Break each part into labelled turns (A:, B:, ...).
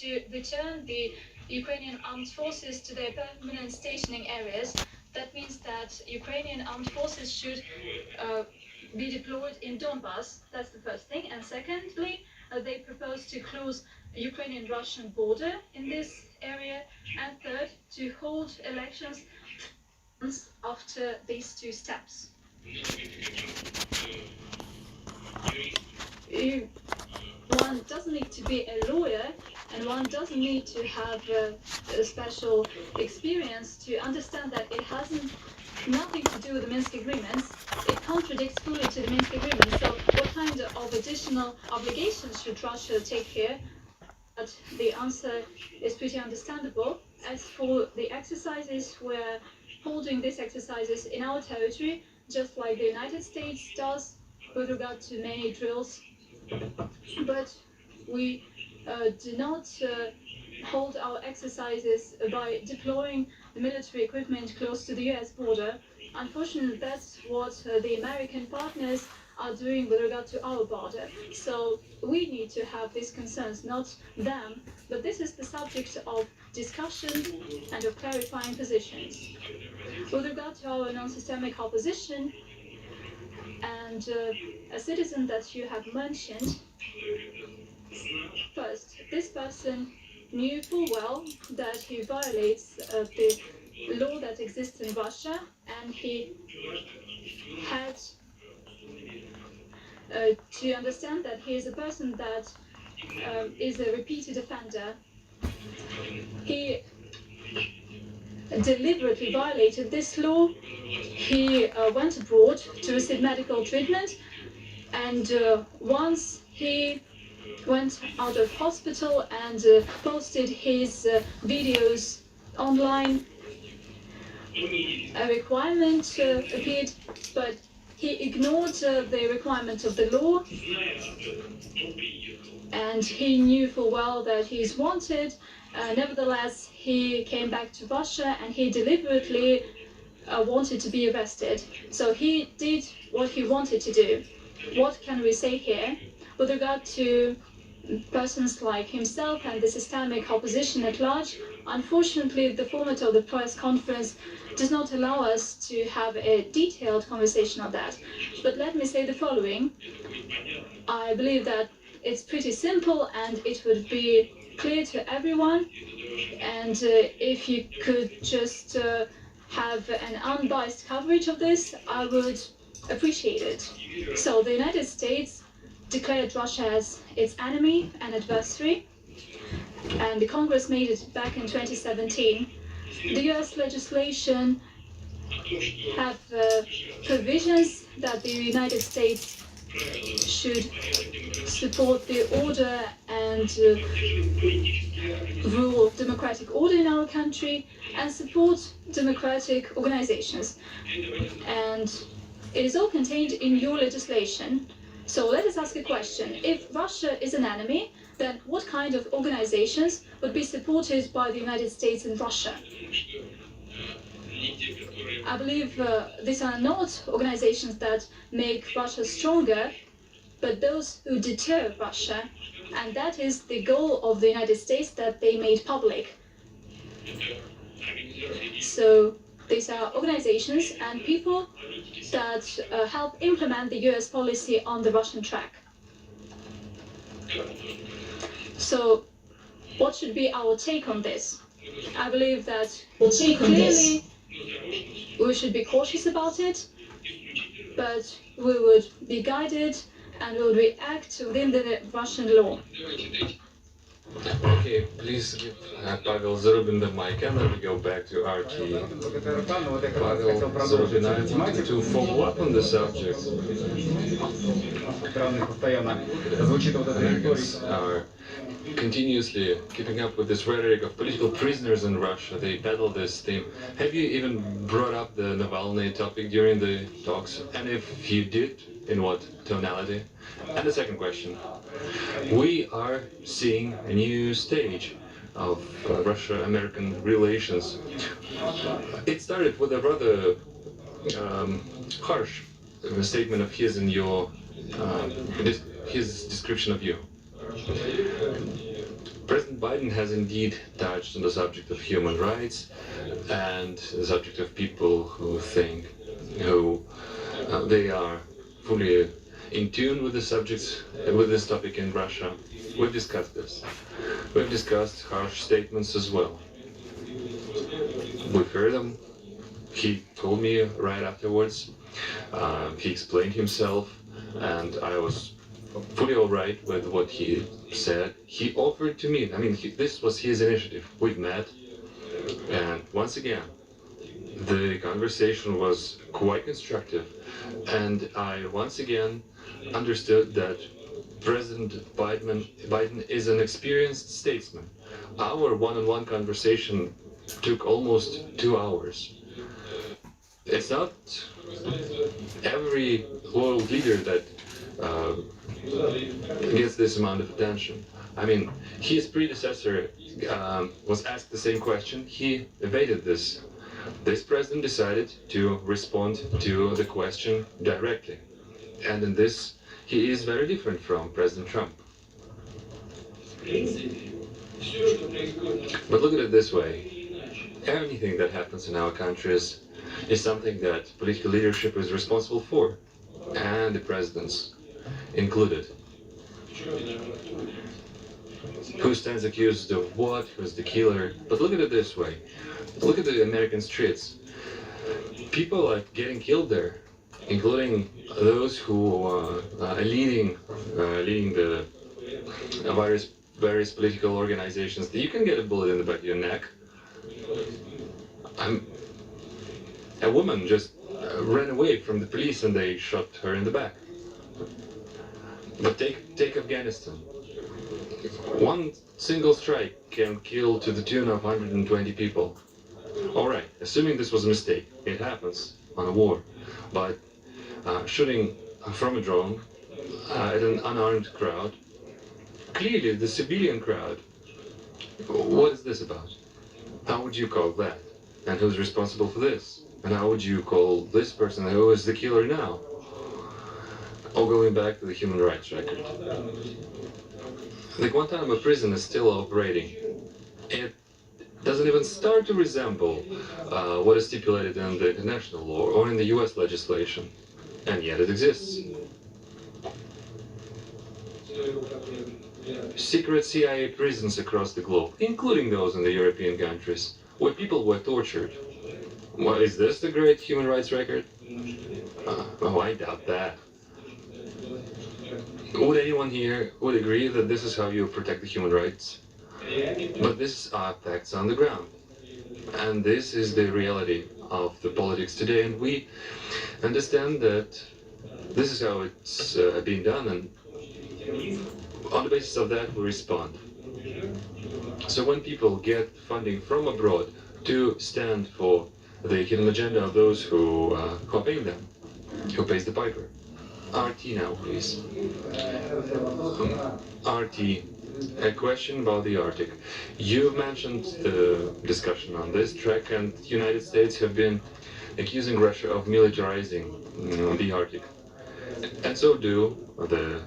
A: to return the Ukrainian armed forces to their permanent stationing areas. That means that Ukrainian armed forces should be deployed in Donbass. That's the first thing. And secondly, they propose to close Ukrainian-Russian border in this area. And third, to hold elections after these two steps. One doesn't need to be a lawyer, and one doesn't need to have a special experience to understand that it has nothing to do with the Minsk agreements. It contradicts fully to the Minsk agreements. So what kind of additional obligations should Russia take here? But the answer is pretty understandable. As for the exercises, we're holding these exercises in our territory, just like the United States does with regard to many drills. But we do not hold our exercises by deploying the military equipment close to the US border. Unfortunately, that's what the American partners are doing with regard to our border. So we need to have these concerns, not them. But this is the subject of discussion and of clarifying positions. With regard to our non-systemic opposition, and a citizen that you have mentioned, first, this person knew full well that he violates the law that exists in Russia, and he had to understand that he is a person that is a repeated offender. He deliberately violated this law. He went abroad to receive medical treatment, and once he went out of hospital and posted his videos online, a requirement appeared, but he ignored the requirement of the law, and he knew full well that he is wanted. Nevertheless, he came back to Russia and he deliberately wanted to be arrested. So he did what he wanted to do. What can we say here? With regard to persons like himself and the systemic opposition at large, unfortunately, the format of the press conference does not allow us to have a detailed conversation on that. But let me say the following. I believe that it's pretty simple and it would be clear to everyone. And if you could just have an unbiased coverage of this, I would appreciate it. So the United States declared Russia as its enemy and adversary, and the Congress made it back in 2017. The US legislation have provisions that the United States should support the order and rule of democratic order in our country and support democratic organizations. And it is all contained in your legislation. So let us ask a question. If Russia is an enemy, then what kind of organizations would be supported by the United States and Russia? I believe these are not organizations that make Russia stronger, but those who deter Russia. And that is the goal of the United States that they made public. So these are organizations and people that help implement the US policy on the Russian track. So what should be our take on this? I believe that clearly we should be cautious about it, but we would be guided and we would react within the Russian law.
B: Okay, please give Pavel Zarubin the mic, and then we go back to RT. Pavel Zarubin, I wanted to follow up on the subject. Americans are continuously keeping up with this rhetoric of political prisoners in Russia. They peddle this theme. Have you even brought up the Navalny topic during the talks? And if you did, in what tonality? And the second question. We are seeing a new stage of Russia-American relations. It started with a rather harsh statement of his in your his description of you. President Biden has indeed touched on the subject of human rights and the subject of people who think they are fully in tune with the subjects, with this topic in Russia. We've discussed this. We've discussed harsh statements as well. We've heard them. He told me right afterwards. He explained himself, and I was fully all right with what he said. He offered to meet. I mean, this was his initiative. We've met, and once again, the conversation was quite constructive, and I once again understood that President Biden is an experienced statesman. Our one-on-one conversation took almost 2 hours. It's not every world leader that gets this amount of attention. I mean, his predecessor was asked the same question. He evaded this. This president decided to respond to the question directly. And in this, he is very different from President Trump. But look at it this way. Anything that happens in our countries is something that political leadership is responsible for, and the presidents included. Who stands accused of what? Who's the killer? But look at it this way. Look at the American streets. People are getting killed there, including those who are leading the various political organizations. You can get a bullet in the back of your neck. A woman just ran away from the police and they shot her in the back. But take Afghanistan. One single strike can kill to the tune of 120 people. Alright, assuming this was a mistake, it happens on a war. But shooting from a drone at an unarmed crowd, clearly the civilian crowd, what is this about? How would you call that? And who's responsible for this? And how would you call this person who is the killer now? All going back to the human rights record. The Guantanamo prison is still operating. It doesn't even start to resemble what is stipulated in the international law or in the US legislation. And yet it exists. Secret CIA prisons across the globe, including those in the European countries, where people were tortured. Well, is this the great human rights record? Oh, I doubt that. Would anyone here would agree that this is how you protect the human rights? But these are facts on the ground. And this is the reality of the politics today, and we understand that this is how it's being done, and on the basis of that we respond. So when people get funding from abroad to stand for the hidden agenda of those who are paying them, who pays the piper. RT now, please. RT, a question about the Arctic. You mentioned the discussion on this track, and the United States have been accusing Russia of militarizing the Arctic. And so do the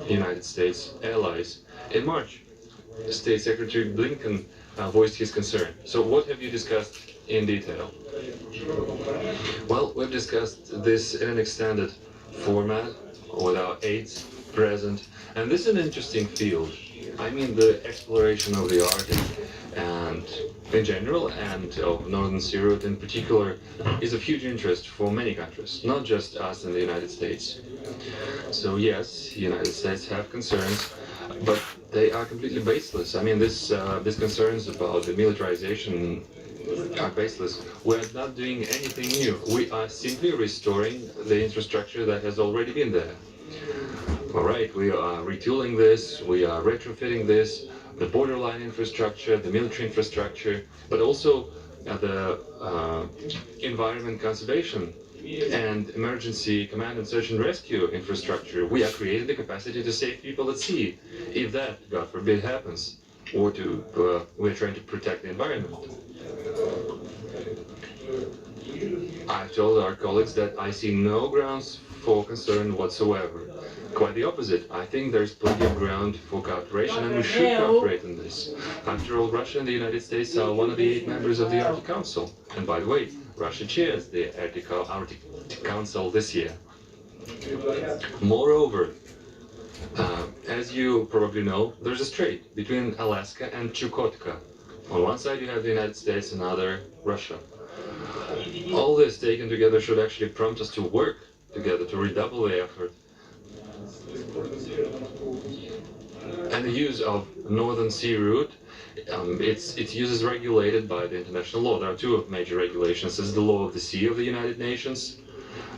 B: United States allies. In March, State Secretary Blinken voiced his concern. So what have you discussed in detail? Well, we've discussed this in an extended format with our aides present, and this is an interesting field. I mean, the exploration of the Arctic and in general, and of Northern Sea route in particular, is of huge interest for many countries, not just us in the United States. So yes, the United States have concerns, but they are completely baseless. I mean, these concerns about the militarization are baseless. We're not doing anything new. We are simply restoring the infrastructure that has already been there. Alright, we are retooling this, we are retrofitting this, the borderline infrastructure, the military infrastructure, but also the environment conservation and emergency command and search and rescue infrastructure. We are creating the capacity to save people at sea, if that, God forbid, happens, or we're trying to protect the environment. I've told our colleagues that I see no grounds for concern whatsoever. Quite the opposite. I think there's plenty of ground for cooperation, and we should cooperate in this. After all, Russia and the United States are one of the 8 members of the Arctic Council. And by the way, Russia chairs the Arctic Council this year. Moreover, as you probably know, there's a strait between Alaska and Chukotka. On one side you have the United States, and other Russia. All this taken together should actually prompt us to work together to redouble the effort. And the use of Northern Sea route, its use is regulated by the international law. There are 2 major regulations. There's the Law of the Sea of the United Nations,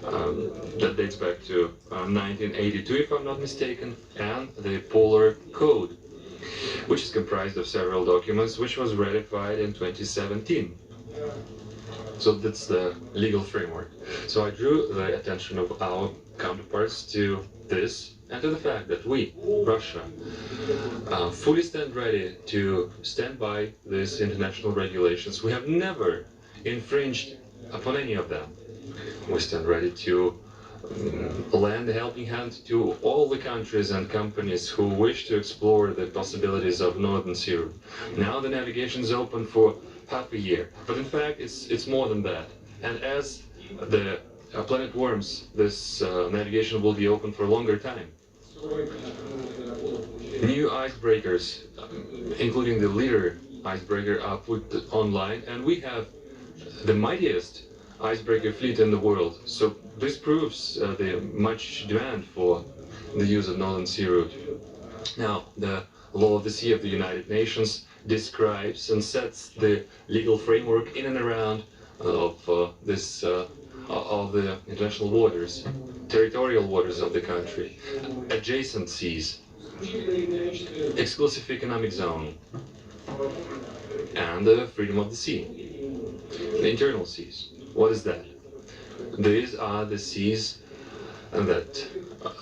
B: that dates back to 1982, if I'm not mistaken, and the Polar Code, which is comprised of several documents, which was ratified in 2017. So that's the legal framework. So I drew the attention of our counterparts to this and to the fact that we, Russia, fully stand ready to stand by these international regulations. We have never infringed upon any of them. We stand ready to lend a helping hand to all the countries and companies who wish to explore the possibilities of Northern Sea route. Now the navigation is open for half a year, but in fact it's more than that. And as the planet warms, this navigation will be open for a longer time. New icebreakers, including the Leader icebreaker, are put online, and we have the mightiest icebreaker fleet in the world. So this proves the much demand for the use of Northern Sea route. Now, the Law of the Sea of the United Nations describes and sets the legal framework in and around of of the international waters, territorial waters of the country, adjacent seas, exclusive economic zone, and the freedom of the sea, the internal seas. What is that? These are the seas that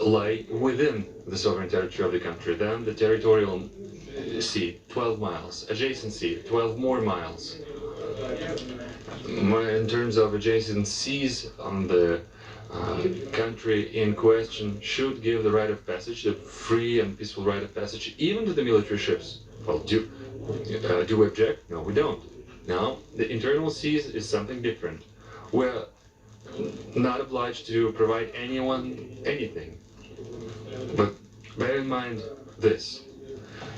B: lie within the sovereign territory of the country. Then the territorial sea, 12 miles. Adjacent sea, 12 more miles. In terms of adjacent seas, on the country in question should give the right of passage, the free and peaceful right of passage, even to the military ships. Well, do we object? No, we don't. Now, the internal seas is something different. We're not obliged to provide anyone anything. But bear in mind this.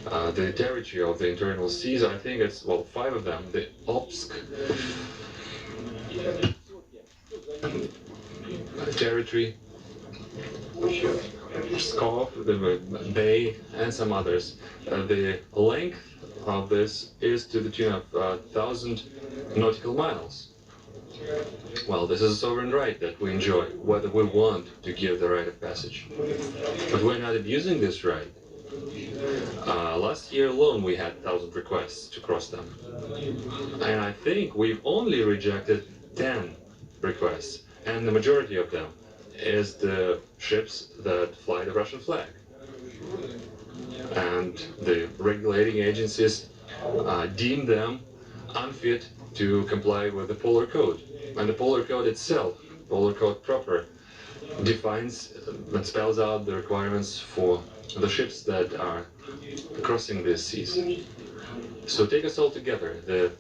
B: The territory of the internal seas, I think it's, well, 5 of them. The Obsk territory, Pskov, the Bay, and some others. The length of this is to the tune of 1,000 nautical miles. Well, this is a sovereign right that we enjoy, whether we want to give the right of passage. But we're not abusing this right. Last year alone we had 1,000 requests to cross them. And I think we've only rejected 10 requests. And the majority of them is the ships that fly the Russian flag. And the regulating agencies deem them unfit to comply with the Polar Code. And the Polar Code itself, Polar Code proper, defines and spells out the requirements for the ships that are crossing these seas. So take us all together, the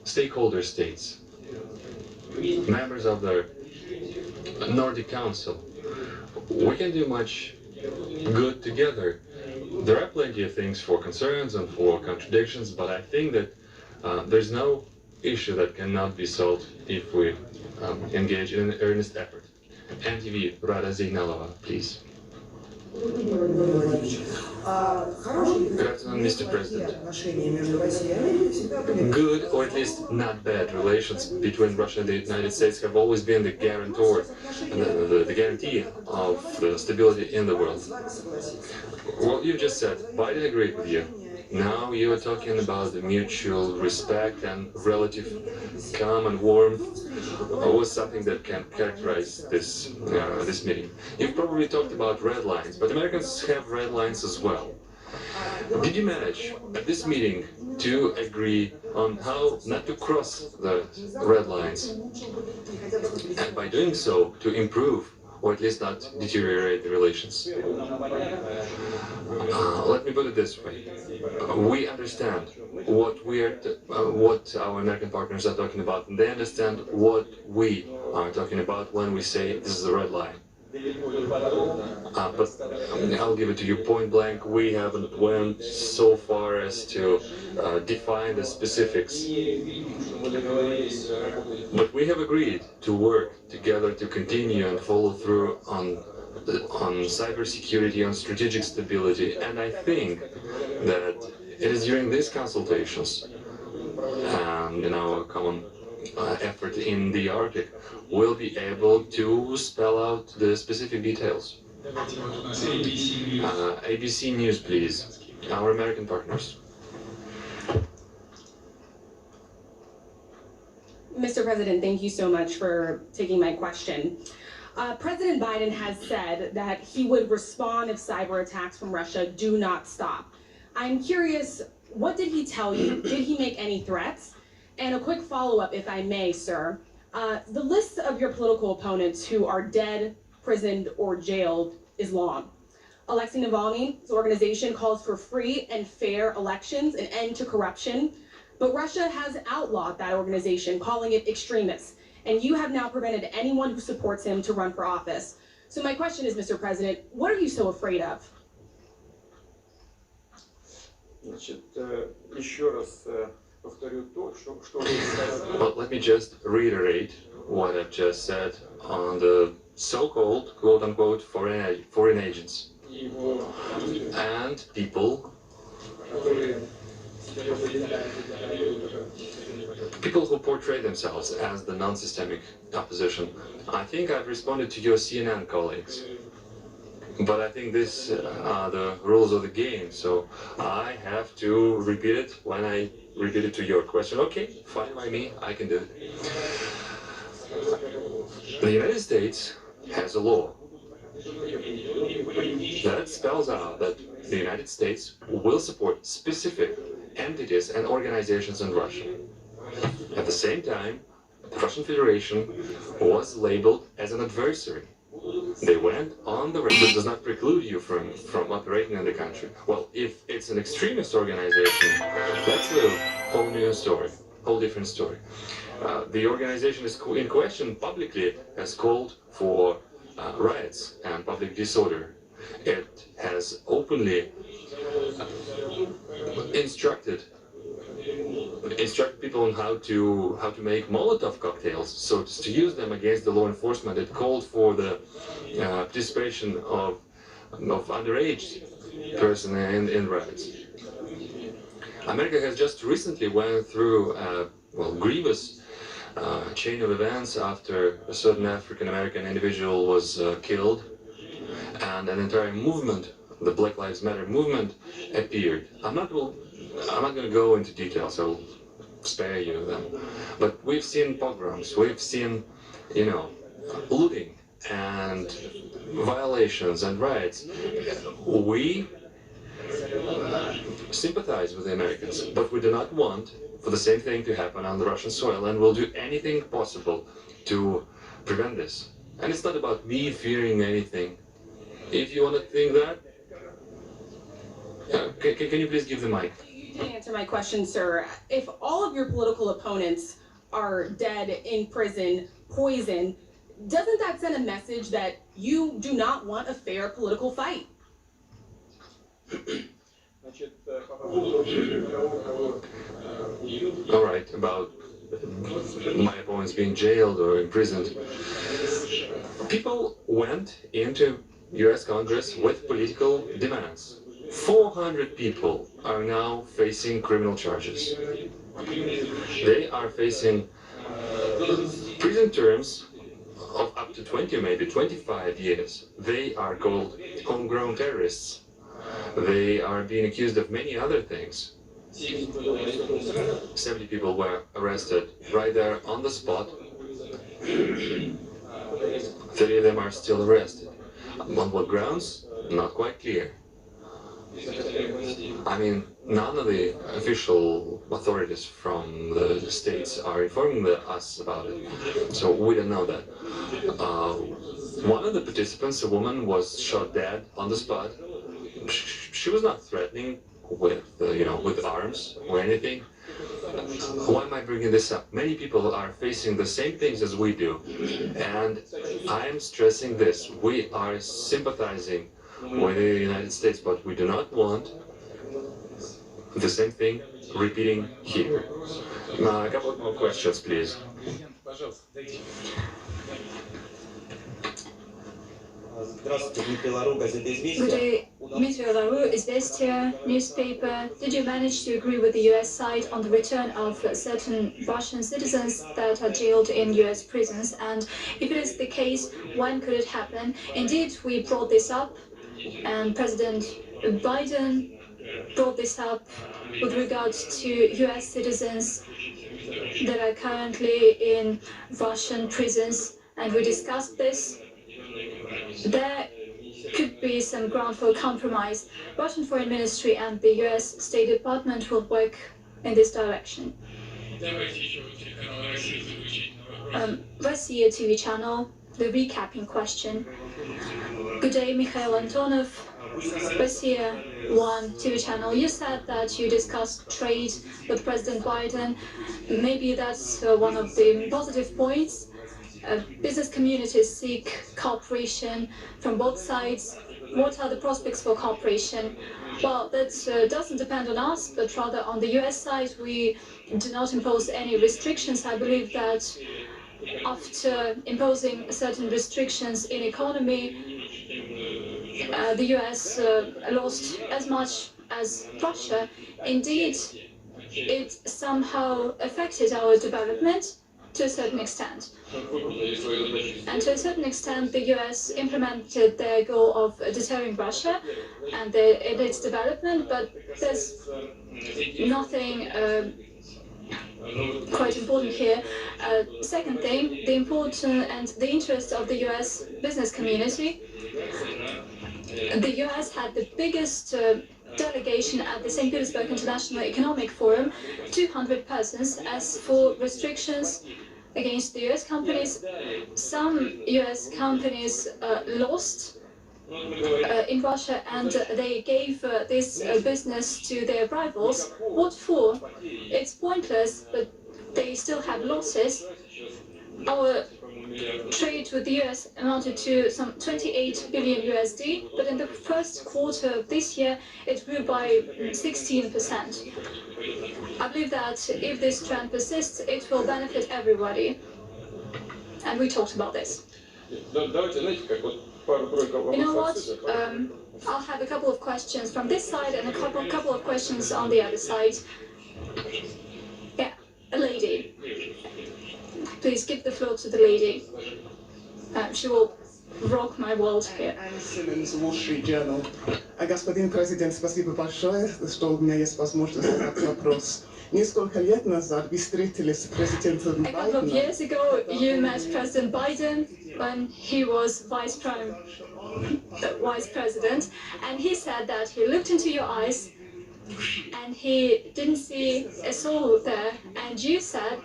B: stakeholder states, members of the Nordic Council. We can do much good together. There are plenty of things for concerns and for contradictions, but I think that there's no issue that cannot be solved if we engage in an earnest effort. NTV, Rada Zignalova, please. Good afternoon, Mr. President. Good, or at least not bad, relations between Russia and the United States have always been the guarantor, the guarantee of the stability in the world. Well, you just said, Biden agreed with you. Now you are talking about the mutual respect and relative calm and warmth was something that can characterize this this meeting. You've probably talked about red lines, but Americans have red lines as well. Did you manage at this meeting to agree on how not to cross the red lines, and by doing so to improve or at least not deteriorate the relations? Let me put it this way. We understand what our American partners are talking about, and they understand what we are talking about when we say this is a red line. But I'll give it to you point blank. We haven't went so far as to define the specifics. But we have agreed to work together to continue and follow through on cybersecurity, on strategic stability, and I think that it is during these consultations and in our common effort in the Arctic, we'll be able to spell out the specific details. ABC News, please. Our American partners.
C: Mr. President, thank you so much for taking my question. President Biden has said that he would respond if cyber attacks from Russia do not stop. I'm curious, what did he tell you? Did he make any threats? And a quick follow-up, if I may, sir. The list of your political opponents who are dead, prisoned, or jailed is long. Alexei Navalny's organization calls for free and fair elections, an end to corruption. But Russia has outlawed that organization, calling it extremist. And you have now prevented anyone who supports him to run for office. So my question is, Mr. President, what are you so afraid of?
B: Well, let me just reiterate what I've just said on the so-called, quote-unquote, foreign agents and people who portray themselves as the non-systemic opposition. I think I've responded to your CNN colleagues, but I think these are the rules of the game, so I have to repeat it when I repeat it to your question. Okay, fine by me, I can do it. The United States has a law that spells out that the United States will support specific entities and organizations in Russia. At the same time, the Russian Federation was labeled as an adversary. They went on the record. This does not preclude you from operating in the country. Well, if it's an extremist organization, that's a whole new story, whole different story. The organization is in question publicly has called for riots and public disorder. It has openly instructed people on how to make Molotov cocktails, so to use them against the law enforcement. It called for the participation of underage person in riots. America has just recently went through grievous chain of events after a certain African American individual was killed, and an entire movement, the Black Lives Matter movement, appeared. I'm not going to go into details. I'll spare you them. But we've seen pogroms. We've seen, looting and violations and riots. We sympathize with the Americans, but we do not want for the same thing to happen on the Russian soil, and we'll do anything possible to prevent this. And it's not about me fearing anything. If you want to think that, can you please give the mic?
C: You didn't answer my question, sir. If all of your political opponents are dead, in prison, poisoned, doesn't that send a message that you do not want a fair political fight?
B: All right, about my opponents being jailed or imprisoned. People went into US Congress with political demands. 400 people are now facing criminal charges. They are facing prison terms of up to 20, maybe 25 years. They are called homegrown terrorists. They are being accused of many other things. 70 people were arrested right there on the spot. 30 of them are still arrested. On what grounds? Not quite clear. I mean, none of the official authorities from the states are informing us about it, so we don't know that. One of the participants, a woman, was shot dead on the spot. She was not threatening with, with arms or anything. Why am I bringing this up? Many people are facing the same things as we do, and I'm stressing this. We are sympathizing with the United States, but we do not want the same thing repeating here. A couple more questions, please.
A: Good day, Dmitry Laru, Izvestia newspaper. Did you manage to agree with the US side on the return of certain Russian citizens that are jailed in US prisons? And if it is the case, when could it happen? Indeed, we brought this up, and President Biden brought this up with regards to US citizens that are currently in Russian prisons, and we discussed this. There could be some ground for compromise. Russian Foreign Ministry and the US State Department will work in this direction. Russia TV channel, the recapping question. Good day, Mikhail Antonov, Russia 1 TV channel. You said that you discussed trade with President Biden. Maybe that's one of the positive points. Business communities seek cooperation from both sides. What are the prospects for cooperation? Well, that doesn't depend on us, but rather on the US side. We do not impose any restrictions. I believe that after imposing certain restrictions in economy, the US lost as much as Russia. Indeed, it somehow affected our development to a certain extent. And to a certain extent, the US implemented their goal of deterring Russia and its development, but there's nothing quite important here. Second thing, the importance and the interest of the US business community. The US had the biggest delegation at the St. Petersburg International Economic Forum, 200 persons. As for restrictions against the US companies, some US companies lost in Russia, and they gave this business to their rivals. What for? It's pointless, but they still have losses. Our trade with the US amounted to some 28 billion USD, but in the first quarter of this year, it grew by 16%. I believe that if this trend persists, it will benefit everybody. And we talked about this. You know what? I'll have a couple of questions from this side and a couple of questions on the other side. Yeah, a lady. Please give the floor to the lady. She will rock my world here.
D: I'm Simmons, Wall Street Journal. Господин президент, спасибо большое, что у меня есть возможность задать вопрос. Несколько лет назад вы встретились с президентом
A: A couple of
D: Байденом.
A: years ago, you met President Biden when he was vice president, and he said that he looked into your eyes and he didn't see a soul there, and you said,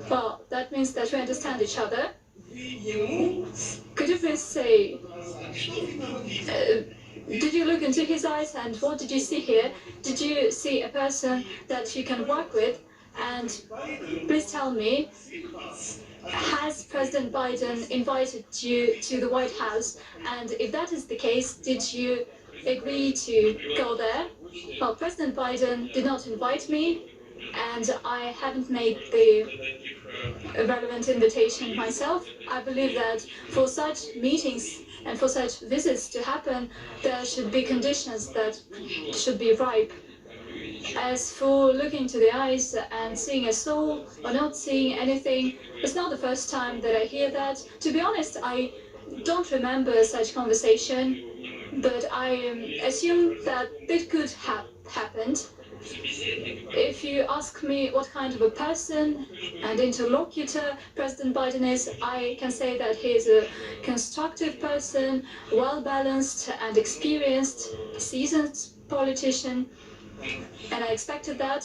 A: well, that means that we understand each other. Could you please say, did you look into his eyes and what did you see here? Did you see a person that you can work with? And please tell me, has President Biden invited you to the White House? And if that is the case, did you agree to go there? Well, President Biden did not invite me, and I haven't made the relevant invitation myself. I believe that for such meetings and for such visits to happen, there should be conditions that should be ripe. As for looking to the eyes and seeing a soul or not seeing anything, it's not the first time that I hear that. To be honest, I don't remember such conversation, but I assume that it could have happened. If you ask me what kind of a person and interlocutor President Biden is, I can say that he is a constructive person, well-balanced and experienced, seasoned politician, and I expected that.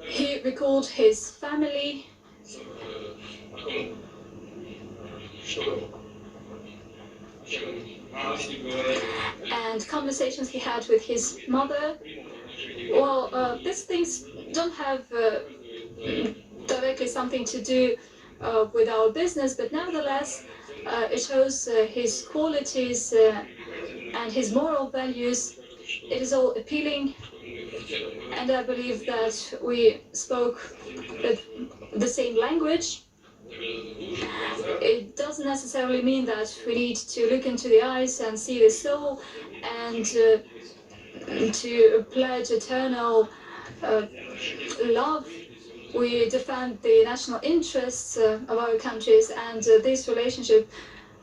A: He recalled his family. And conversations he had with his mother. Well, these things don't have directly something to do with our business, but nevertheless, it shows his qualities and his moral values. It is all appealing, and I believe that we spoke the same language. It doesn't necessarily mean that we need to look into the eyes and see the soul and to pledge eternal love. We defend the national interests of our countries, and this relationship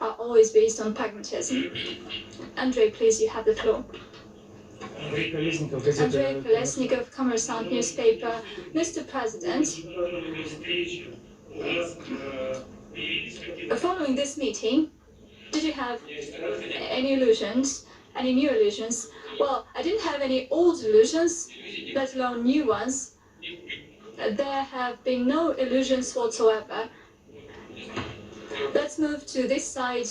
A: are always based on pragmatism. Andrei, please, you have the floor. Andrei Kolesnikov, Kommersant newspaper. Mr. President, following this meeting, did you have any illusions, any new illusions? Well, I didn't have any old illusions, let alone new ones. There have been no illusions whatsoever. Let's move to this side.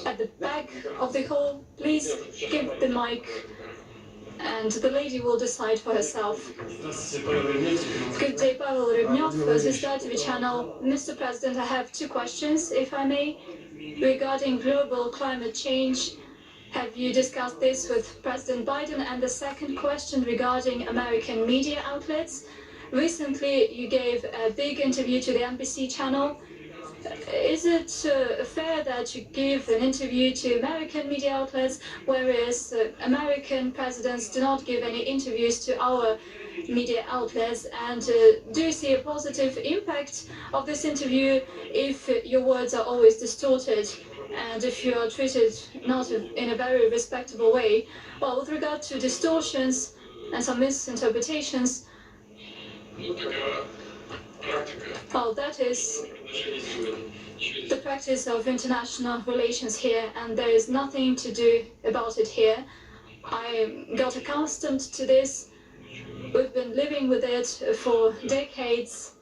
A: At the back of the hall, please give the mic, and the lady will decide for herself. Good day, Pavel Rybnyov, Sister TV channel. Mr. President, I have two questions, if I may, regarding global climate change. Have you discussed this with President Biden? And the second question regarding American media outlets. Recently, you gave a big interview to the NBC channel. Is it fair that you give an interview to American media outlets, whereas American presidents do not give any interviews to our media outlets? And do you see a positive impact of this interview if your words are always distorted and if you are treated not in a very respectable way? Well, with regard to distortions and some misinterpretations, well, that is the practice of international relations here, and there is nothing to do about it here. I got accustomed to this. We've been living with it for decades.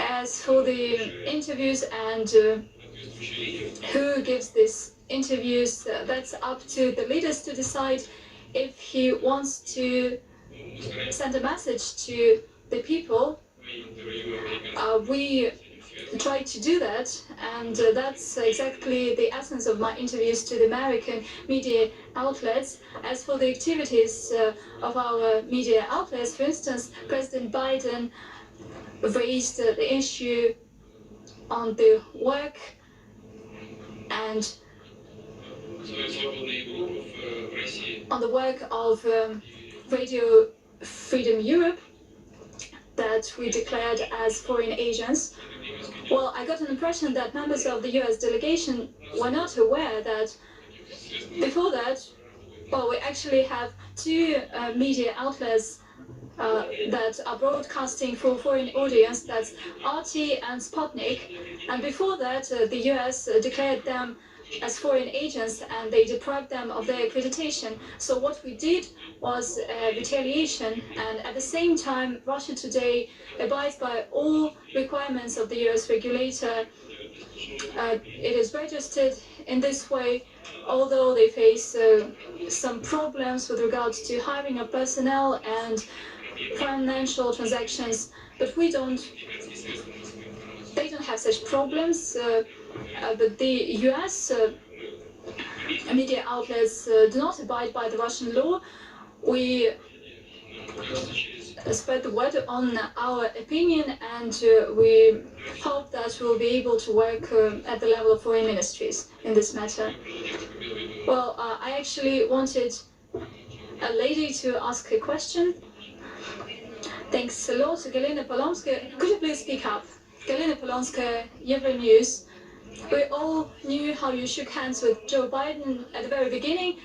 A: As for the interviews and who gives these interviews, that's up to the leaders to decide. If he wants to send a message to the people, we try to do that, and that's exactly the essence of my interviews to the American media outlets. As for the activities of our media outlets, for instance, President Biden raised the issue on the work and on the work of Radio Freedom Europe that we declared as foreign agents. Well, I got an impression that members of the US delegation were not aware that before that, well, we actually have two media outlets that are broadcasting for foreign audience, that's RT and Sputnik. And before that, the US declared them as foreign agents and they deprived them of their accreditation. So what we did was retaliation, and at the same time Russia today abides by all requirements of the US regulator. It is registered in this way, although they face some problems with regards to hiring of personnel and financial transactions, but they don't have such problems. But the US media outlets do not abide by the Russian law. We spread the word on our opinion, and we hope that we'll be able to work at the level of foreign ministries in this matter. Well, I actually wanted a lady to ask a question. Thanks a lot. Galina Polonskaya, could you please speak up? Galina Polonskaya, Euronews. We all knew how you shook hands with Joe Biden at the very beginning.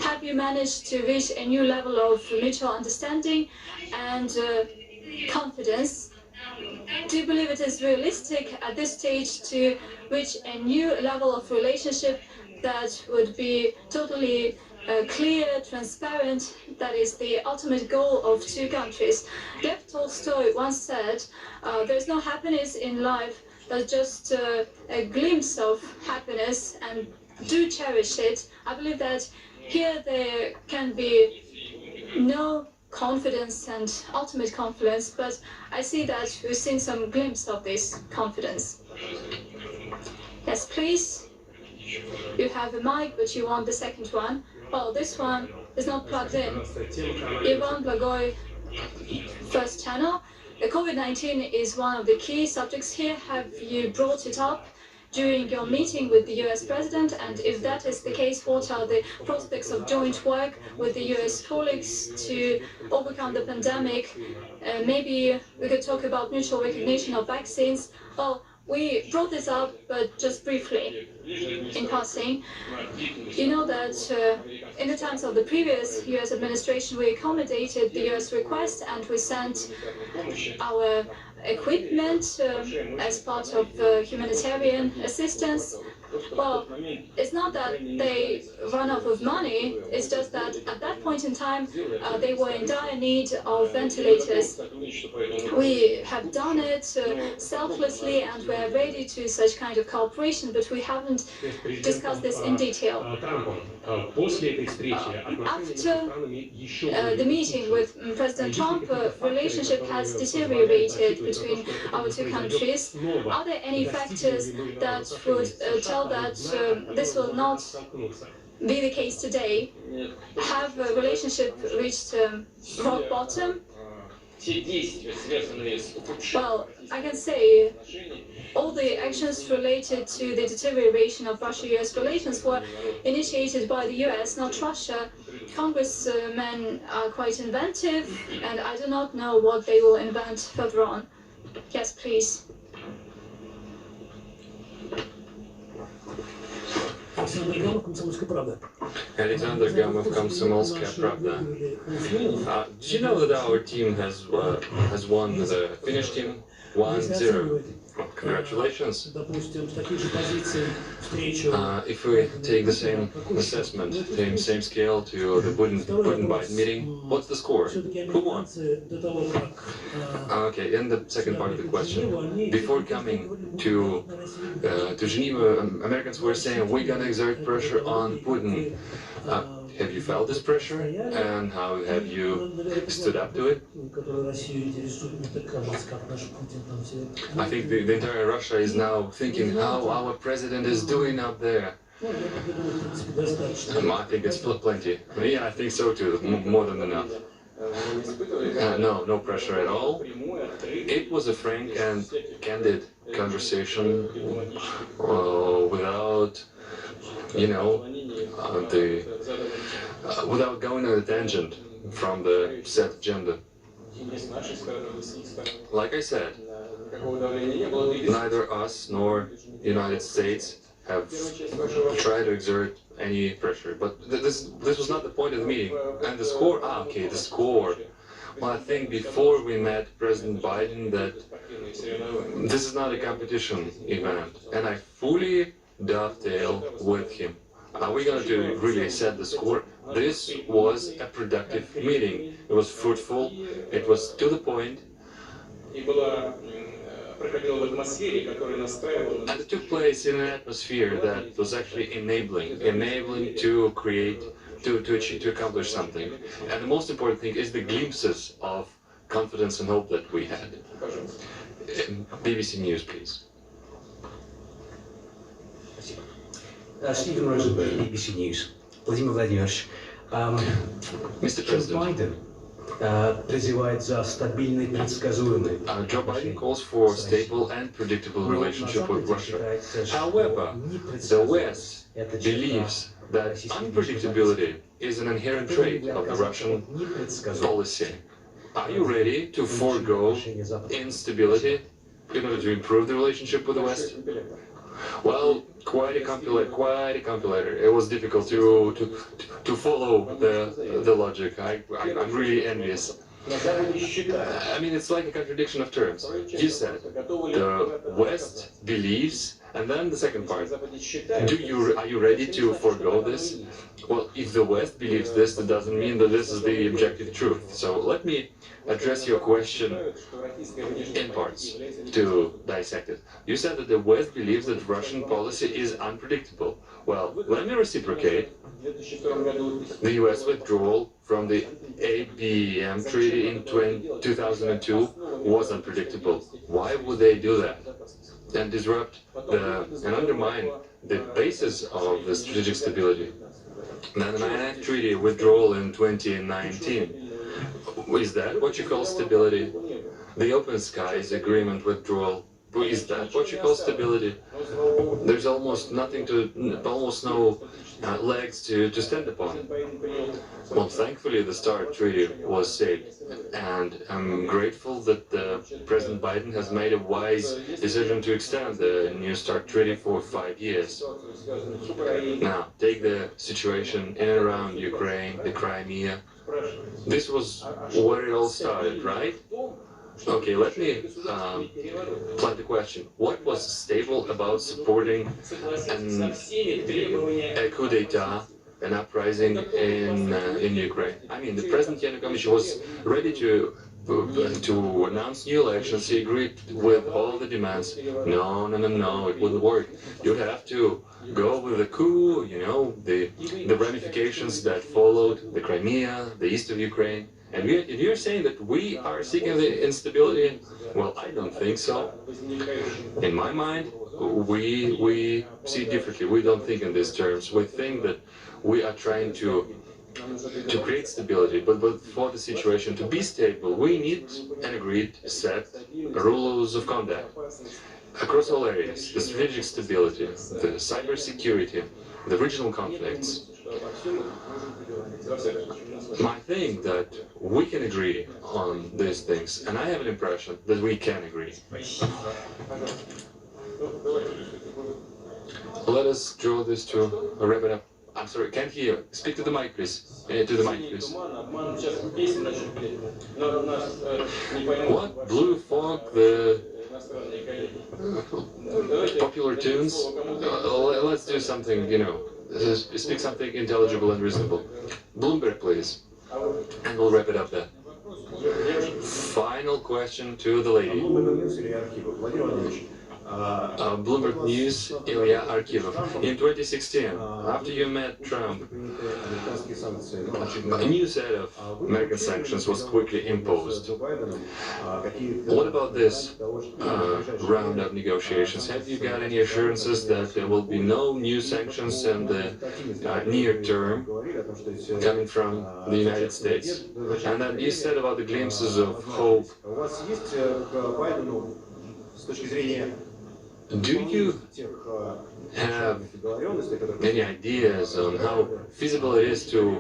A: Have you managed to reach a new level of mutual understanding and confidence? do you believe it is realistic at this stage to reach a new level of relationship that would be totally clear, transparent? That is the ultimate goal of two countries. Lev Tolstoy once said, there's no happiness in life, there's just a glimpse of happiness, and do cherish it. I believe that here there can be no confidence and ultimate confidence, but I see that we've seen some glimpse of this confidence. Yes, please. You have a mic, but you want the second one. Well, this one is not plugged in. Ivan Blagoy, first channel. The COVID-19 is one of the key subjects here. Have you brought it up during your meeting with the US President? And if that is the case, what are the prospects of joint work with the US colleagues to overcome the pandemic? Maybe we could talk about mutual recognition of vaccines. Well, we brought this up, but just briefly, in passing. You know that in the times of the previous US administration, we accommodated the US request and we sent our equipment as part of humanitarian assistance. Well, it's not that they run out of money, it's just that at that point in time they were in dire need of ventilators. We have done it selflessly and we're ready to such kind of cooperation, but we haven't discussed this in detail. After the meeting with President Trump, relationship has deteriorated between our two countries. Are there any factors that would tell that this will not be the case today? Have a relationship reached rock bottom? Well, I can say all the actions related to the deterioration of Russia-US relations were initiated by the US, not Russia. Congressmen are quite inventive, and I do not know what they will invent further on. Yes, please.
B: Alexander Gamov, Komsomolskaya Pravda. Do you know that our team has won the Finnish team 1-0? Congratulations. If we take the same assessment, same scale to the Putin-Biden meeting, what's the score? Who won? Okay, and the second part of the question. Before coming to Geneva, Americans were saying we're gonna exert pressure on Putin. Have you felt this pressure, and how have you stood up to it? I think the entire Russia is now thinking how our president is doing up there. I think it's plenty. Yeah, I think so too, more than enough. No pressure at all. It was a frank and candid conversation without, without going on a tangent from the set agenda. Like I said, neither us nor the United States have tried to exert any pressure. But this was not the point of the meeting. And the score? Okay, the score. Well, I think before we met President Biden that this is not a competition event, and I fully dovetail with him. Are we going to really set the score? This was a productive meeting. It was fruitful, it was to the point, and it took place in an atmosphere that was actually enabling to create, to accomplish something. And the most important thing is the glimpses of confidence and hope that we had. BBC News, please.
E: Stephen Rosenberg, BBC News. Vladimir Vladimirovич,
B: Mr. President,
E: Biden призывает за стабильный, предсказуемый.
B: Joe Biden calls for stable and predictable relationship with Russia. However, the West believes that unpredictability is an inherent trait of the Russian policy. Are you ready to forego instability in order to improve the relationship with the West? Well, quite a compilator. It was difficult to follow the logic. I'm really envious. I mean, it's like a contradiction of terms. You said the West believes, and then the second part. Are you ready to forego this? Well, if the West believes this, that doesn't mean that this is the objective truth. So let me address your question in parts to dissect it. You said that the West believes that Russian policy is unpredictable. Well, let me reciprocate. The US withdrawal from the ABM treaty in 2002 was unpredictable. Why would they do that and disrupt and undermine the basis of the strategic stability? Then the 9 treaty withdrawal in 2019. Is that what you call stability? The Open Skies agreement withdrawal. Is that what you call stability? There's almost no legs to stand upon. Well, thankfully the START treaty was saved, and I'm grateful that President Biden has made a wise decision to extend the New START treaty for 5 years. Now, take the situation in and around Ukraine, the Crimea. This was where it all started, right? Okay, let me plant the question. What was stable about supporting a coup d'etat, an uprising in Ukraine? I mean, the President Yanukovych was ready to announce new elections. He agreed with all the demands. No, it wouldn't work. You'd have to go with the coup, you know, the ramifications that followed, the Crimea, the east of Ukraine. And you're saying that we are seeking the instability? Well, I don't think so. In my mind, we see differently. We don't think in these terms. We think that we are trying to create stability, but for the situation to be stable, we need an agreed set rules of conduct across all areas: the strategic stability, the cybersecurity, the regional conflicts. I think that we can agree on these things, and I have an impression that we can agree. Let us draw this to wrap it up. I'm sorry, can't hear. Speak to the mic, please. To the mic, please. What? Blue fog, the popular tunes? Let's do something, you know, speak something intelligible and reasonable. Bloomberg, please. And we'll wrap it up there. Final question to the lady. Bloomberg News, Ilya Arkhivov. In 2016, after you met Trump, a new set of American sanctions was quickly imposed. What about this round of negotiations? Have you got any assurances that there will be no new sanctions in the near term coming from the United States? And then you said about the glimpses of hope. Do you have any ideas on how feasible it is to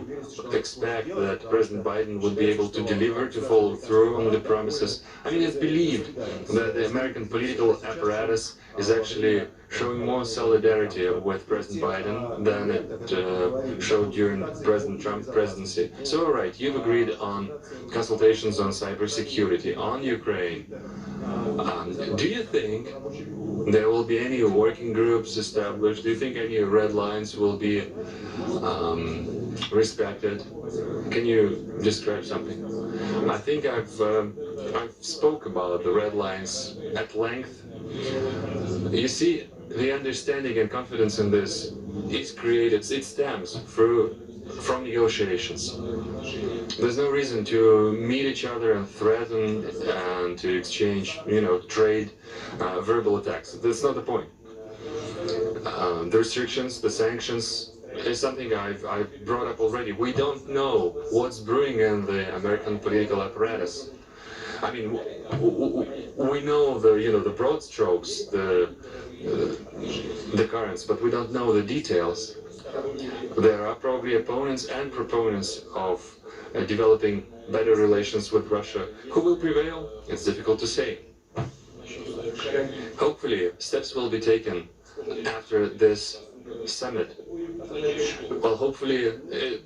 B: expect that President Biden would be able to deliver, to follow through on the promises? I mean, it's believed that the American political apparatus is actually showing more solidarity with President Biden than it showed during President Trump's presidency. So, all right, you've agreed on consultations on cybersecurity, on Ukraine. Do you think there will be any working groups established? Do you think any red lines will be respected? Can you describe something? I think I've spoke about the red lines at length. You see, the understanding and confidence in this is created, it stems from negotiations. There's no reason to meet each other and threaten and to exchange, you know, trade, verbal attacks. That's not the point. The restrictions, the sanctions, is something I've brought up already. We don't know what's brewing in the American political apparatus. I mean, we know the broad strokes, the currents, but we don't know the details. There are probably opponents and proponents of developing better relations with Russia. Who will prevail? It's difficult to say. Hopefully, steps will be taken after this summit. Well, hopefully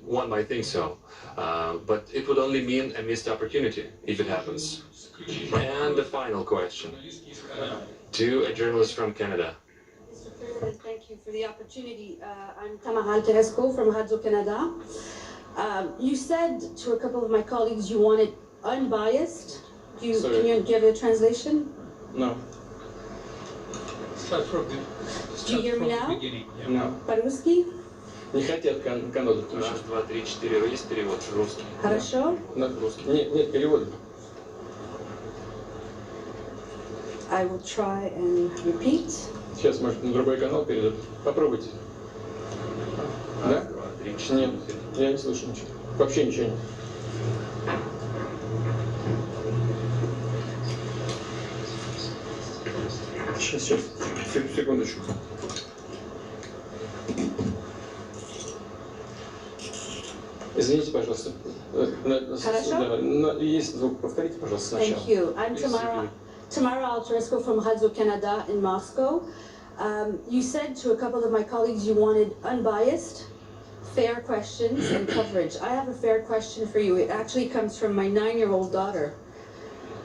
B: one might think so, but it would only mean a missed opportunity if it happens. And the final question to a journalist from Canada.
F: Mr. President, thank you for the opportunity. I'm Tamara Teresco from Radio Canada. You said to a couple of my colleagues you wanted unbiased. Can you give a translation?
G: No.
F: Do you hear me now?
G: No.
F: По-русски?
G: Не хотят Канаду
B: Раз,
G: включить.
B: два, три, четыре. Есть перевод русский?
F: Хорошо.
G: На русский. Нет перевода.
F: I will try and repeat.
G: Сейчас, может, на другой канал перейдут. Попробуйте. Да?
B: Раз, два, три, четыре.
G: Нет, я не слышу ничего. Вообще ничего нет. Сейчас, секундочку. Извините, пожалуйста.
F: Хорошо?
G: Есть звук. Повторите, пожалуйста, сначала.
F: Thank you. I'm Tamara Alteresco from Radio Canada in Moscow. You said to a couple of my colleagues you wanted unbiased, fair questions and coverage. I have a fair question for you. It actually comes from my 9-year-old daughter,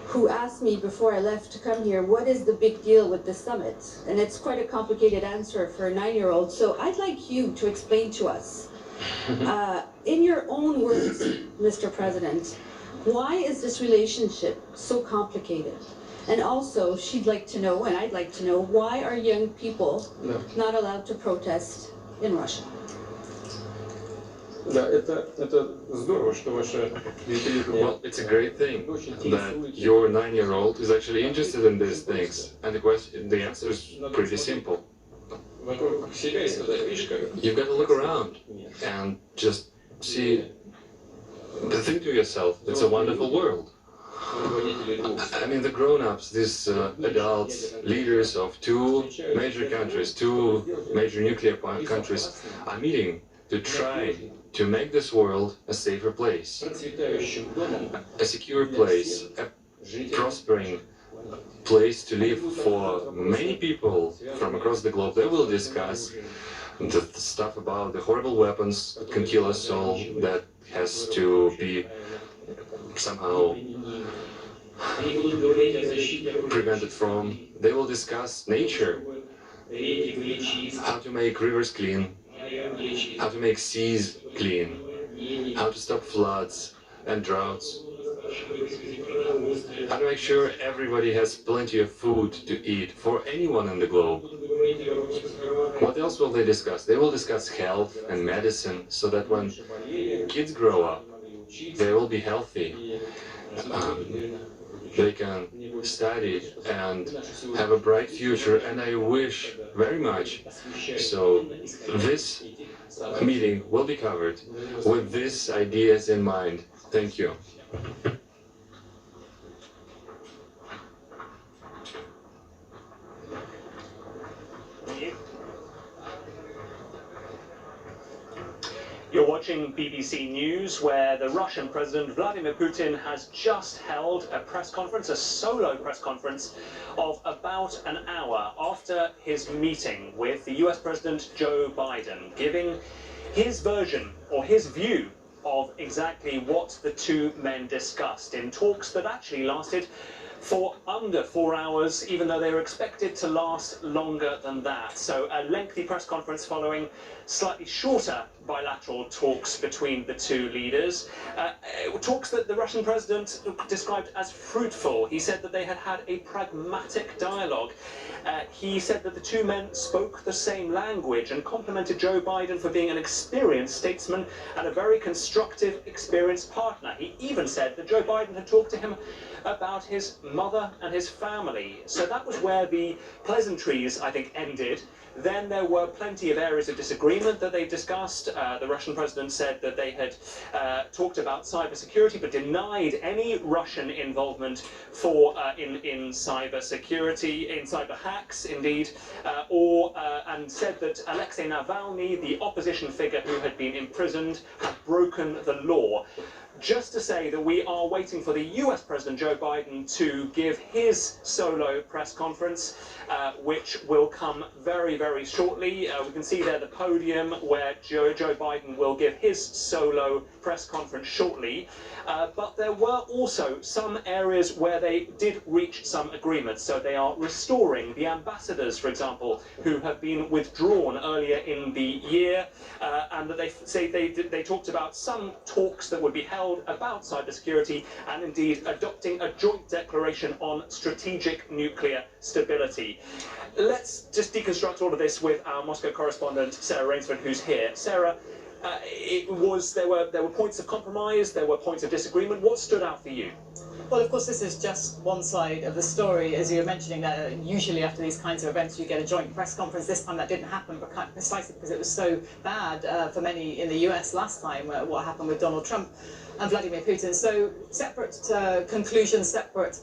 F: who asked me before I left to come here, what is the big deal with the summit? And it's quite a complicated answer for a 9-year-old. So I'd like you to explain to us, in your own words, Mr. President, why is this relationship so complicated? And also, she'd like to know, and I'd like to know, why are young people not allowed to protest in Russia?
G: Да, это здорово, что ваша
B: Well, it's a great thing that your 9-year-old is actually interested in these things. And the answer is pretty simple.
G: вокруг себя и сказать, видишь, как?
B: You've got to look around and just see, think to yourself, it's a wonderful world. I mean, the grown-ups, these adults, leaders of two major countries, two major nuclear countries, are meeting to try to make this world a safer place, a secure place, a prospering place to live for many people from across the globe. They will discuss the stuff about the horrible weapons that can kill us all, that has to be somehow prevented from. They will discuss nature, how to make rivers clean, how to make seas clean, how to stop floods and droughts, how to make sure everybody has plenty of food to eat for anyone in the globe. What else will they discuss? They will discuss health and medicine so that when kids grow up, they will be healthy. They can study and have a bright future, and I wish very much. So this meeting will be covered with these ideas in mind. Thank you.
H: You're watching BBC News, where the Russian President Vladimir Putin has just held a press conference, a solo press conference of about an hour after his meeting with the US President Joe Biden, giving his version or his view of exactly what the two men discussed in talks that actually lasted for under 4 hours, even though they were expected to last longer than that. So a lengthy press conference following slightly shorter bilateral talks between the two leaders. Talks that the Russian president described as fruitful. He said that they had had a pragmatic dialogue. He said that the two men spoke the same language and complimented Joe Biden for being an experienced statesman and a very constructive, experienced partner. He even said that Joe Biden had talked to him about his mother and his family. So that was where the pleasantries, I think, ended. Then there were plenty of areas of disagreement that they discussed. The Russian president said that they had talked about cybersecurity, but denied any Russian involvement in cybersecurity, in cyber hacks, indeed, and said that Alexei Navalny, the opposition figure who had been imprisoned, had broken the law. just to say that we are waiting for the US President Joe Biden to give his solo press conference, which will come very, very shortly. We can see there the podium where Joe Biden will give his solo press conference shortly. But there were also some areas where they did reach some agreements. So they are restoring the ambassadors, for example, who have been withdrawn earlier in the year, and that they say they talked about some talks that would be held about cybersecurity and indeed adopting a joint declaration on strategic nuclear stability. Let's just deconstruct all of this with our Moscow correspondent Sarah Rainsford, who's here. Sarah, there were points of compromise, there were points of disagreement. What stood out for you?
I: Well, of course, this is just one side of the story. As you were mentioning, usually after these kinds of events, you get a joint press conference. This time that didn't happen, but precisely because it was so bad for many in the US last time, what happened with Donald Trump and Vladimir Putin. So separate conclusions, separate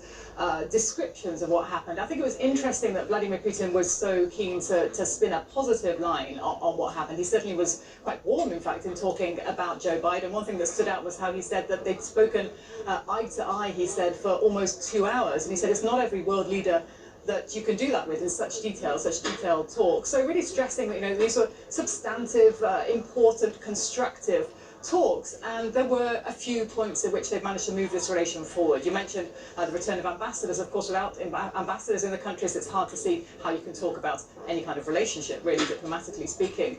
I: descriptions of what happened. I think it was interesting that Vladimir Putin was so keen to spin a positive line on what happened. He certainly was quite warm, in fact, in talking about Joe Biden. One thing that stood out was how he said that they'd spoken eye to eye, he said, for almost 2 hours. And he said it's not every world leader that you can do that with in such detailed talk. So really stressing that, these were substantive, important, constructive talks, and there were a few points at which they've managed to move this relation forward. You mentioned the return of ambassadors. Of course, without ambassadors in the countries, it's hard to see how you can talk about any kind of relationship, really, diplomatically speaking.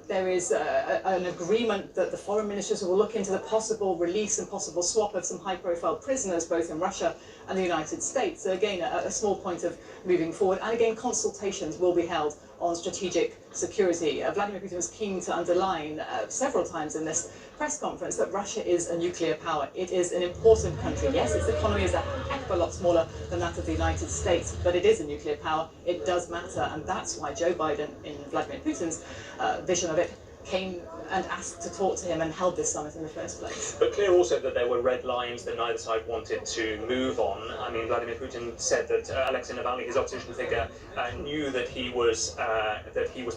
I: There is an agreement that the foreign ministers will look into the possible release and possible swap of some high-profile prisoners, both in Russia and the United States. So again, a small point of moving forward. And again, consultations will be held on strategic security. Vladimir Putin was keen to underline several times in this press conference that Russia is a nuclear power. It is an important country. Yes, its economy is a heck of a lot smaller than that of the United States, but it is a nuclear power. It does matter, and that's why Joe Biden, in Vladimir Putin's vision of it, came and asked to talk to him and held this summit in the first place.
H: But clear also that there were red lines that neither side wanted to move on. I mean, Vladimir Putin said that Alexei Navalny, his opposition figure, knew that he was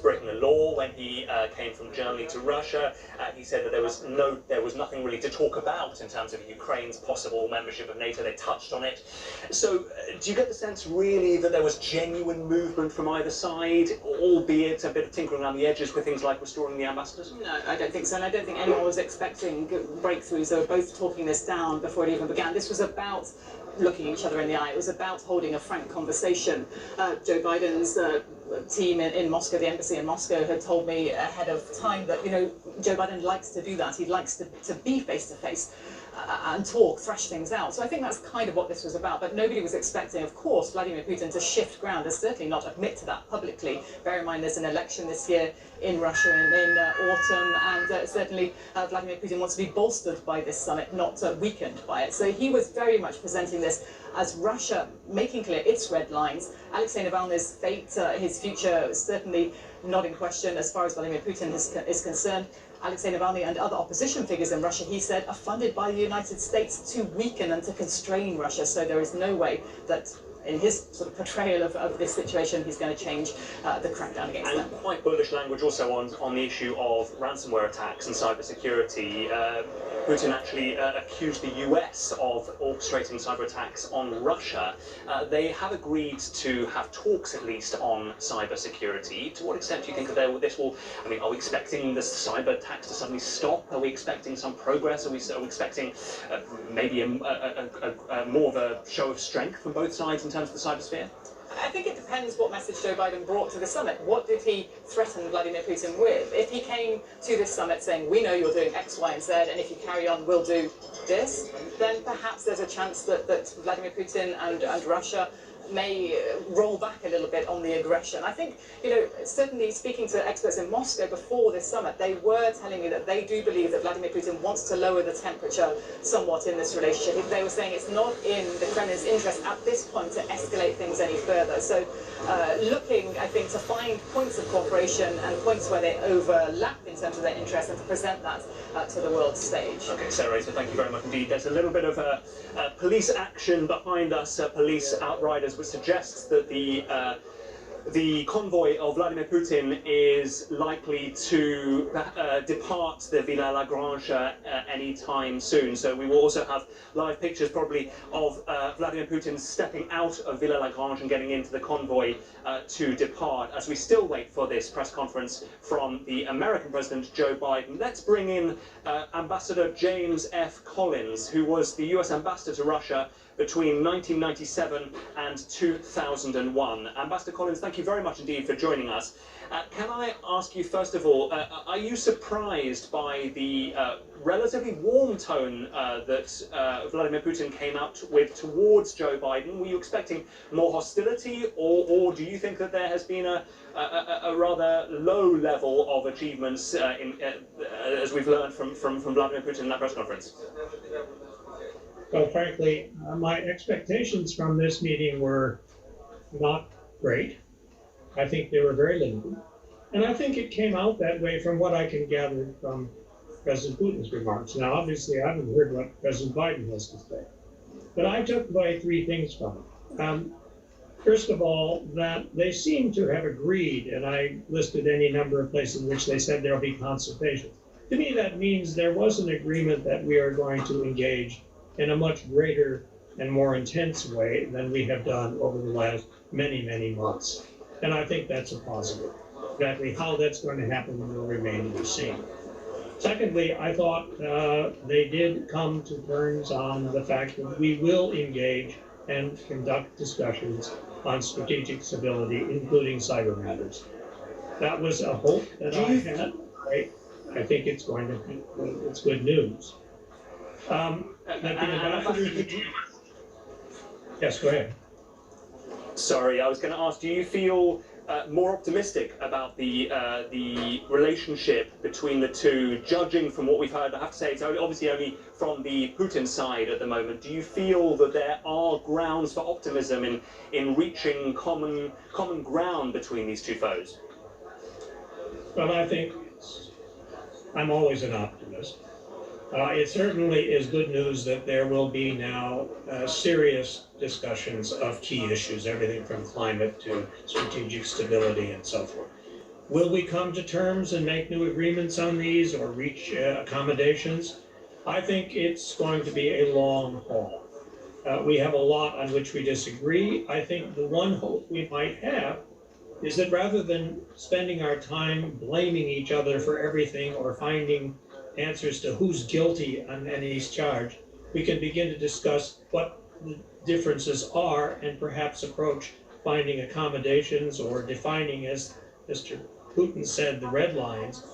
H: breaking the law when he came from Germany to Russia. He said that there was nothing really to talk about in terms of Ukraine's possible membership of NATO. They touched on it. So, do you get the sense really that there was genuine movement from either side, albeit a bit of tinkering around the edges with things like restoring the ambassadors?
I: No, I don't think so, and I don't think anyone was expecting breakthroughs. They were both talking this down before it even began. This was about looking each other in the eye. It was about holding a frank conversation. Joe Biden's team in Moscow, the embassy in Moscow, had told me ahead of time that, Joe Biden likes to do that. He likes to be face-to-face and talk, thrash things out. So I think that's kind of what this was about. But nobody was expecting, of course, Vladimir Putin to shift ground, and certainly not admit to that publicly. Bear in mind there's an election this year in Russia in autumn, and certainly Vladimir Putin wants to be bolstered by this summit, not weakened by it. So he was very much presenting this as Russia making clear its red lines. Alexei Navalny's fate, his future, is certainly not in question as far as Vladimir Putin is concerned. Alexei Navalny and other opposition figures in Russia, he said, are funded by the United States to weaken and to constrain Russia. So there is no way that, in his sort of portrayal of this situation, he's going to change the crackdown against them.
H: And quite bullish language also on the issue of ransomware attacks and cybersecurity. Putin actually accused the US of orchestrating cyber attacks on Russia. They have agreed to have talks, at least, on cybersecurity. To what extent do you think that this will? I mean, are we expecting the cyber attacks to suddenly stop? Are we expecting some progress? Are we expecting maybe more of a show of strength from both sides in terms of the cybersphere?
I: I think it depends what message Joe Biden brought to the summit. What did he threaten Vladimir Putin with? If he came to this summit saying, we know you're doing X, Y, and Z, and if you carry on, we'll do this, then perhaps there's a chance that Vladimir Putin and Russia may roll back a little bit on the aggression. I think, certainly speaking to experts in Moscow before this summit, they were telling me that they do believe that Vladimir Putin wants to lower the temperature somewhat in this relationship. They were saying it's not in the Kremlin's interest at this point to escalate things any further. So looking, I think, to find points of cooperation and points where they overlap in terms of their interests and to present that to the world stage.
H: Okay, Sarah, so thank you very much indeed. There's a little bit of police action behind us, police outriders, which suggests that the the convoy of Vladimir Putin is likely to depart the Villa Lagrange anytime soon. So we will also have live pictures probably of Vladimir Putin stepping out of Villa Lagrange and getting into the convoy to depart as we still wait for this press conference from the American President Joe Biden. Let's bring in Ambassador James F. Collins, who was the US Ambassador to Russia between 1997 and 2001. Ambassador Collins, thank you very much indeed for joining us. Can I ask you, first of all, are you surprised by the relatively warm tone that Vladimir Putin came out with towards Joe Biden? Were you expecting more hostility, or do you think that there has been a rather low level of achievements as we've learned from Vladimir Putin in that press conference?
J: Well, frankly, my expectations from this meeting were not great. I think they were very limited. And I think it came out that way from what I can gather from President Putin's remarks. Now, obviously, I haven't heard what President Biden has to say. But I took away three things from it. First of all, that they seem to have agreed, and I listed any number of places in which they said there will be consultations. To me, that means there was an agreement that we are going to engage in a much greater and more intense way than we have done over the last many, many months. And I think that's a positive. Exactly how that's going to happen will remain to be seen. Secondly, I thought they did come to terms on the fact that we will engage and conduct discussions on strategic stability, including cyber matters. That was a hope that I had. I think it's going to be, it's good news. Yes, go ahead.
H: Sorry, I was going to ask, do you feel more optimistic about the relationship between the two, judging from what we've heard? I have to say, it's obviously only from the Putin side at the moment. Do you feel that there are grounds for optimism in reaching common ground between these two foes?
J: Well, I think I'm always an optimist. It certainly is good news that there will be now serious discussions of key issues, everything from climate to strategic stability and so forth. Will we come to terms and make new agreements on these or reach accommodations? I think it's going to be a long haul. We have a lot on which we disagree. I think the one hope we might have is that rather than spending our time blaming each other for everything or finding answers to who's guilty on any charge, we can begin to discuss what the differences are and perhaps approach finding accommodations or defining, as Mr. Putin said, the red lines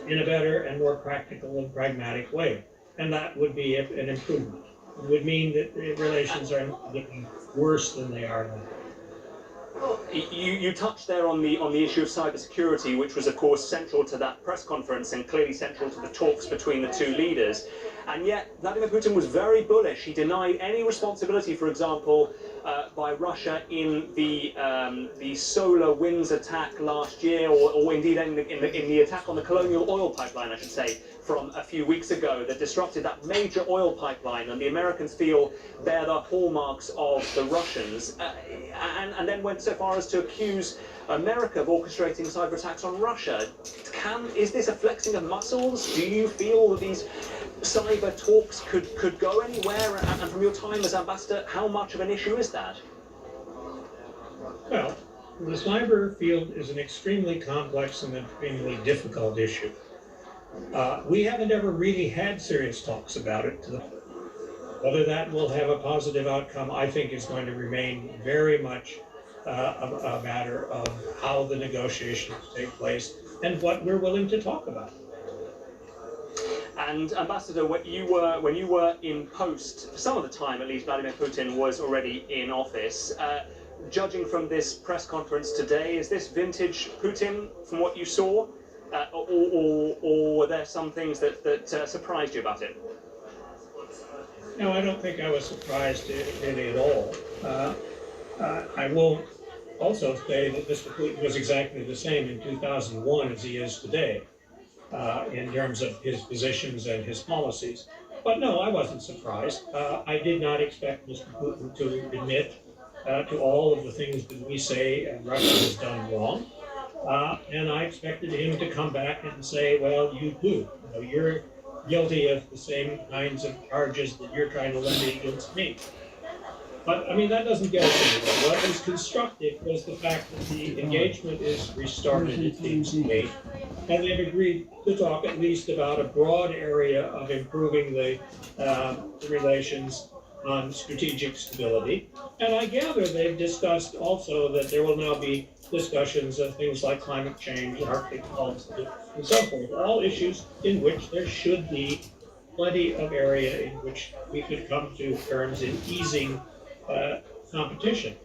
J: in a better and more practical and pragmatic way. And that would be an improvement. It would mean that relations are getting worse than they are now.
H: You touched there on the issue of cybersecurity, which was, of course, central to that press conference and clearly central to the talks between the two leaders. And yet, Vladimir Putin was very bullish. He denied any responsibility, for example, by Russia in the SolarWinds attack last year, or indeed in the attack on the Colonial Oil Pipeline, I should say, from a few weeks ago, that disrupted that major oil pipeline, and the Americans feel bear the hallmarks of the Russians, and then went so far as to accuse America of orchestrating cyber attacks on Russia. Is this a flexing of muscles? Do you feel that these cyber talks could go anywhere? And from your time as ambassador, how much of an issue is that?
J: Well, the cyber field is an extremely complex and extremely difficult issue. We haven't ever really had serious talks about it. Whether that will have a positive outcome, I think, is going to remain very much a matter of how the negotiations take place and what we're willing to talk about.
H: And Ambassador, when you were in post, for some of the time at least, Vladimir Putin was already in office. Judging from this press conference today, is this vintage Putin from what you saw? Or were there some things that surprised you about it?
J: No, I don't think I was surprised really at all. I will also say that Mr. Putin was exactly the same in 2001 as he is today in terms of his positions and his policies. But no, I wasn't surprised. I did not expect Mr. Putin to admit to all of the things that we say Russia has done wrong. And I expected him to come back and say, well, you too. You know, you're guilty of the same kinds of charges that you're trying to levy against me. But, I mean, that doesn't get us anywhere. What was constructive was the fact that the engagement is restarted, it seems to me. And they've agreed to talk at least about a broad area of improving the relations on strategic stability. And I gather they've discussed also that there will now be discussions of things like climate change, Arctic policy, and so forth, all issues in which there should be plenty of area in which we could come to terms in easing competition.